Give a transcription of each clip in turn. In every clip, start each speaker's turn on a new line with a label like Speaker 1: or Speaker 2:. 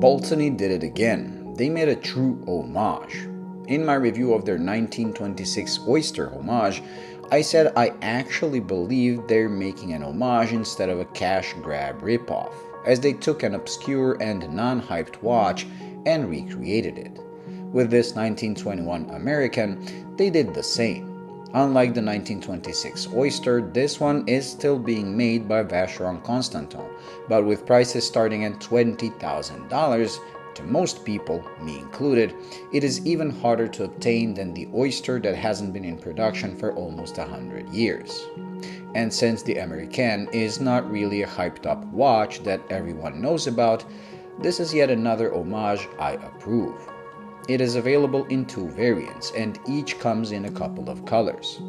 Speaker 1: Baltany did it again. They made a true homage. In my review of their 1926 Oyster homage, I said I actually believe they're making an homage instead of a cash grab ripoff, as they took an obscure and non-hyped watch and recreated it. With this 1921 American, they did the same. Unlike the 1926 Oyster, this one is still being made by Vacheron Constantin, but with prices starting at $20,000, to most people, me included, it is even harder to obtain than the Oyster that hasn't been in production for almost 100 years. And since the American is not really a hyped-up watch that everyone knows about, this is yet another homage I approve. It is available in two variants, and each comes in a couple of colors.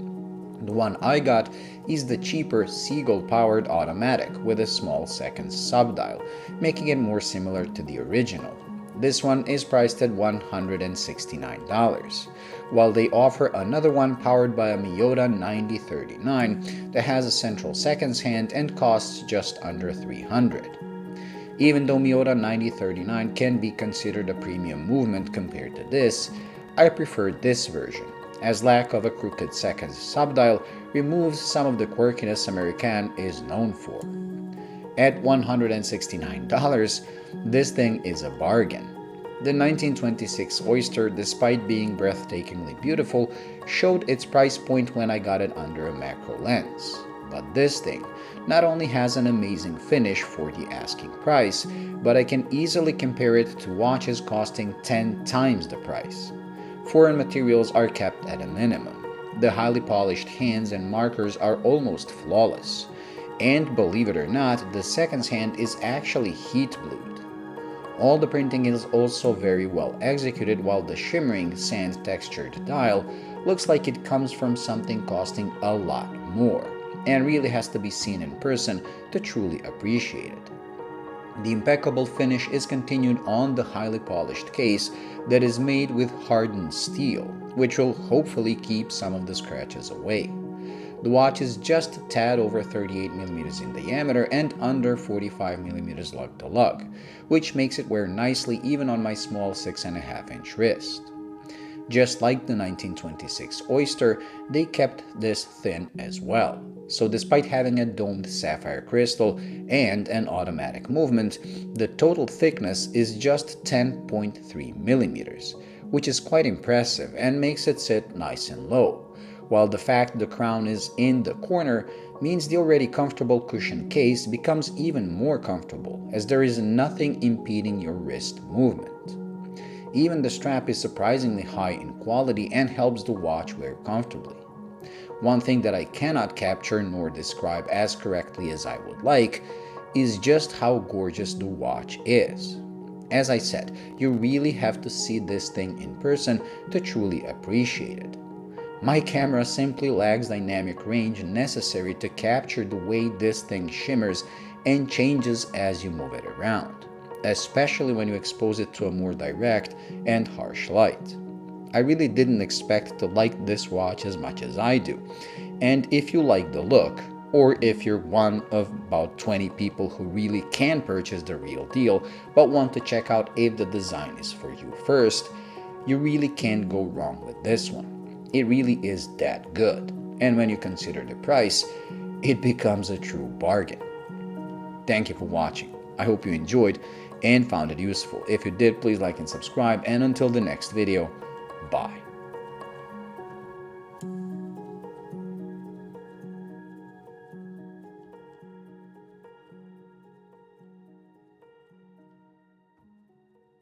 Speaker 1: The one I got is the cheaper Sea-Gull powered automatic with a small seconds subdial, making it more similar to the original. This one is priced at $169, while they offer another one powered by a Miyota 9039 that has a central seconds hand and costs just under $300. Even though Miyota 9039 can be considered a premium movement compared to this, I prefer this version, as lack of a crooked seconds subdial removes some of the quirkiness American is known for. At $169, this thing is a bargain. The 1926 Oyster, despite being breathtakingly beautiful, showed its price point when I got it under a macro lens. But this thing not only has an amazing finish for the asking price, but I can easily compare it to watches costing 10 times the price. Foreign materials are kept at a minimum. The highly polished hands and markers are almost flawless. And believe it or not, the seconds hand is actually heat blued. All the printing is also very well executed, while the shimmering sand textured dial looks like it comes from something costing a lot more, and really has to be seen in person to truly appreciate it. The impeccable finish is continued on the highly polished case that is made with hardened steel, which will hopefully keep some of the scratches away. The watch is just a tad over 38mm in diameter and under 45mm lug to lug, which makes it wear nicely even on my small 6.5-inch wrist. Just like the 1926 Oyster, they kept this thin as well. So despite having a domed sapphire crystal and an automatic movement, the total thickness is just 10.3 millimeters, which is quite impressive and makes it sit nice and low, while the fact the crown is in the corner means the already comfortable cushion case becomes even more comfortable, as there is nothing impeding your wrist movement. Even the strap is surprisingly high in quality and helps the watch wear comfortably. One thing that I cannot capture nor describe as correctly as I would like is just how gorgeous the watch is. As I said, you really have to see this thing in person to truly appreciate it. My camera simply lacks dynamic range necessary to capture the way this thing shimmers and changes as you move it around, especially when you expose it to a more direct and harsh light. I really didn't expect to like this watch as much as I do, and if you like the look, or if you're one of about 20 people who really can purchase the real deal but want to check out if the design is for you first, you really can't go wrong with this one. It really is that good, and when you consider the price, it becomes a true bargain. Thank you for watching. I hope you enjoyed and found it useful. If you did, please like and subscribe, and until the next video, bye.